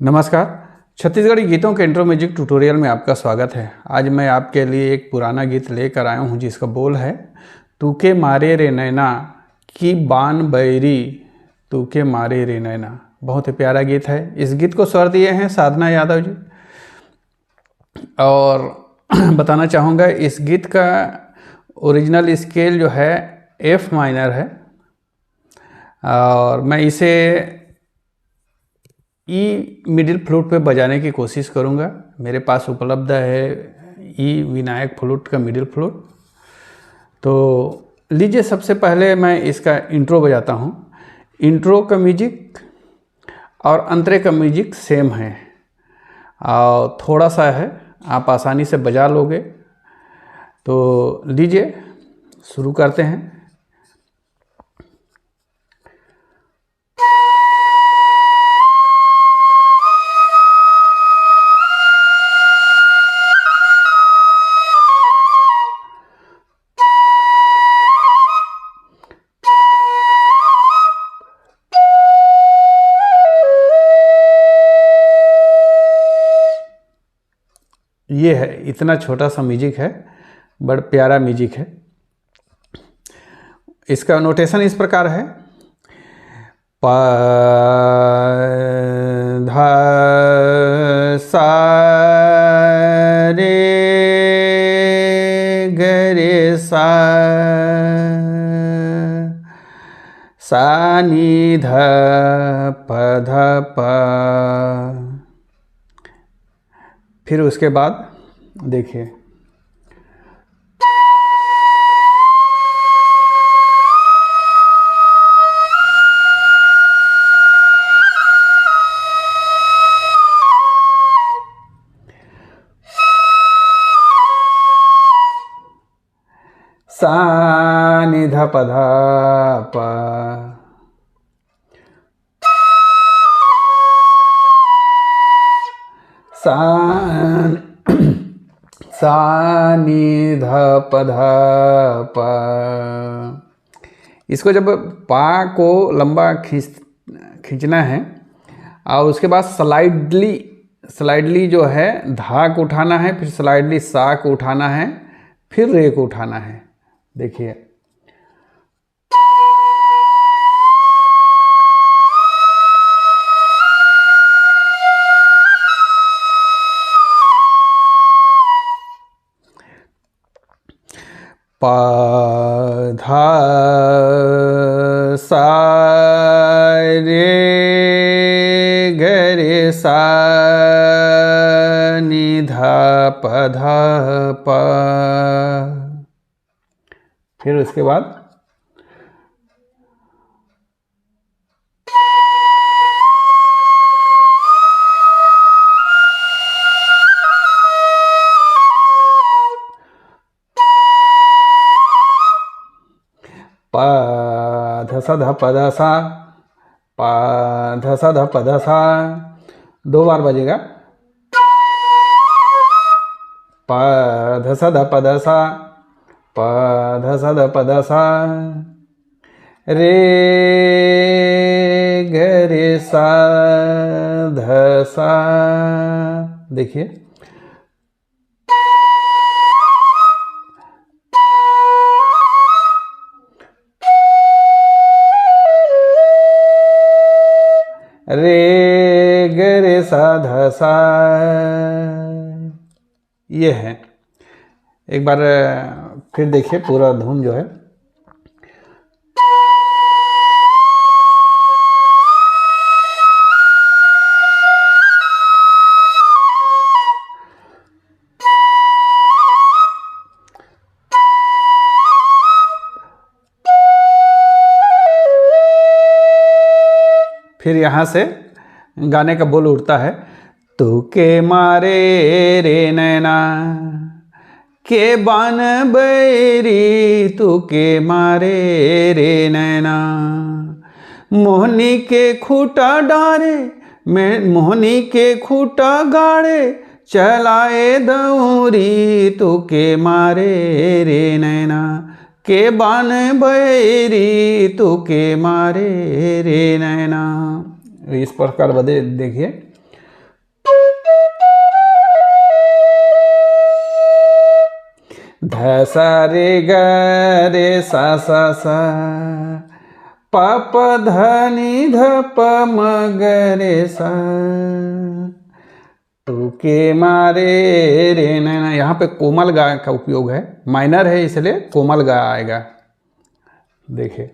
नमस्कार। छत्तीसगढ़ी गीतों के इंट्रो म्यूजिक ट्यूटोरियल में आपका स्वागत है। आज मैं आपके लिए एक पुराना गीत लेकर आया हूँ जिसका बोल है तूके मारे रे नैना की बान बैरी तूके मारे रे नैना। बहुत ही प्यारा गीत है। इस गीत को स्वर दिए हैं साधना यादव जी। और बताना चाहूँगा इस गीत का ओरिजिनल स्केल जो है एफ माइनर है और मैं इसे ई मिडिल फ्लूट पे बजाने की कोशिश करूँगा। मेरे पास उपलब्ध है ई विनायक फ्लूट का मिडिल फ्लूट। तो लीजिए सबसे पहले मैं इसका इंट्रो बजाता हूँ। इंट्रो का म्यूजिक और अंतरे का म्यूजिक सेम है और थोड़ा सा है, आप आसानी से बजा लोगे। तो लीजिए शुरू करते हैं। ये है, इतना छोटा सा म्यूजिक है, बड़ा प्यारा म्यूजिक है। इसका नोटेशन इस प्रकार है प ध सा रे ग रे सा सा नी ध प ध प। फिर उसके बाद देखिए सा नि ध प ध प सा सा नि ध प ध प। इसको जब पा को लंबा खींचना है और उसके बाद स्लाइडली जो है धा को उठाना है, फिर स्लाइडली सा को उठाना है, फिर रे को उठाना है। देखिए प धा सा रे ग रे सा नि ध प ध प। फिर उसके बाद प ध सा ध प ध सा, प ध सा ध प ध सा। दो बार बजेगा प ध सा ध प ध सा, प ध सा ध प ध सा, रे ग रे सा ध सा। देखिए रे ग रे सा ध सा। ये है। एक बार फिर देखिए पूरा धुन जो है फिर यहाँ से गाने का बोल उठता है तूके मारे रे नैना के बान बैरी तूके मारे रे नैना मोहनी के खूटा डारे मैं मोहनी के खूटा गाड़े चलाए दौरी तूके मारे रे नैना के बान बैरी तूके मारे रे नैना। इस प्रकार बदे देखिए ध सा रे ग रे सा सा सा, प प ध नि ध प म ग रे सा, तू के मारे रे नैना। यहाँ पे कोमल गा का उपयोग है, माइनर है इसलिए कोमल गा आएगा। देखिए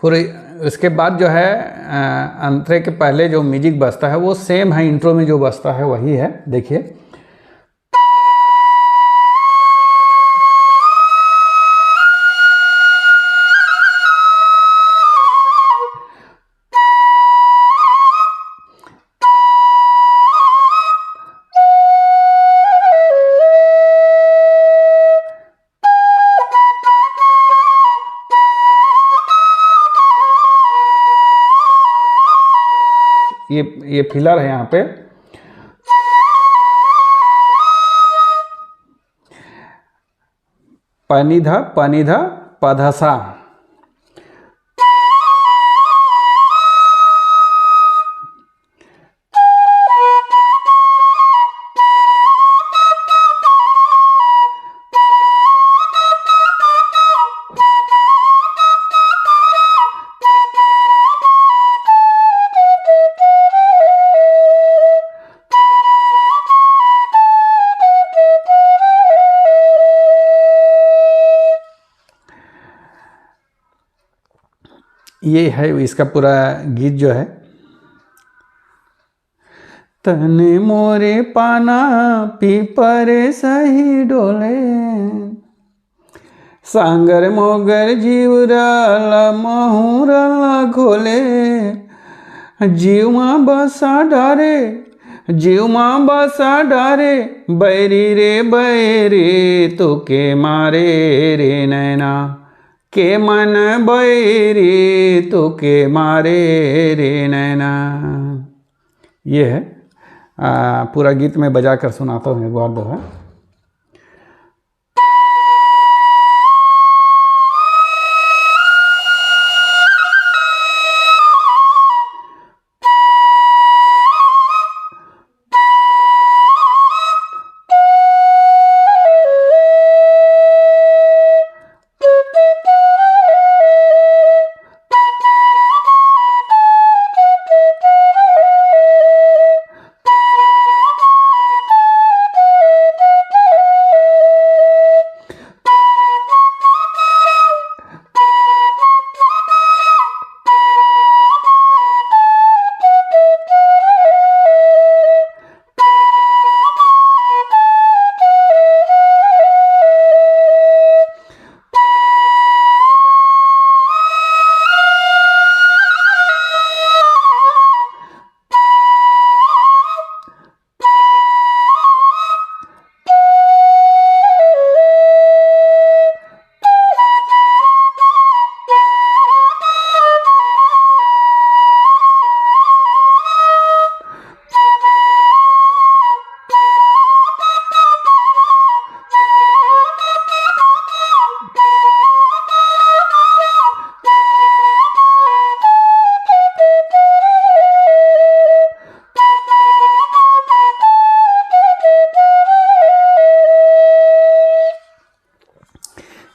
फिर उसके बाद जो है अंतरे के पहले जो म्यूजिक बजता है वो सेम है, इंट्रो में जो बजता है वही है। देखिए ये फिलर है यहाँ पे। पनिधा पनिधा पधसा, ये है इसका पूरा गीत जो है। तने मोरे पाना पीपरे सही डोले, सांगर मोगर जीवराला महुराला घोले, जीवमा बसा डारे जीवमा बसा डारे, बैरी रे बैरी तो के मारे रे नैना, के मन बैरी तो के मारे रे नैना। ये है पूरा गीत मैं बजा कर सुनाता हूँ एक बार दो है।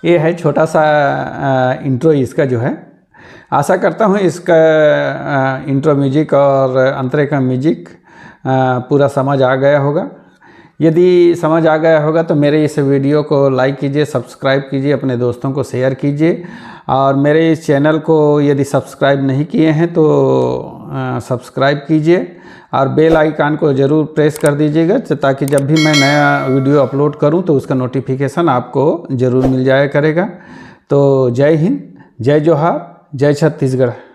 ये है छोटा सा इंट्रो इसका जो है। आशा करता हूँ इसका इंट्रो म्यूजिक और अंतरे का म्यूजिक पूरा समझ आ गया होगा। यदि समझ आ गया होगा तो मेरे इस वीडियो को लाइक कीजिए, सब्सक्राइब कीजिए, अपने दोस्तों को शेयर कीजिए और मेरे इस चैनल को यदि सब्सक्राइब नहीं किए हैं तो सब्सक्राइब कीजिए और बेल आइकन को ज़रूर प्रेस कर दीजिएगा ताकि जब भी मैं नया वीडियो अपलोड करूं तो उसका नोटिफिकेशन आपको ज़रूर मिल जाया करेगा। तो जय हिंद, जय जोहार, जय छत्तीसगढ़।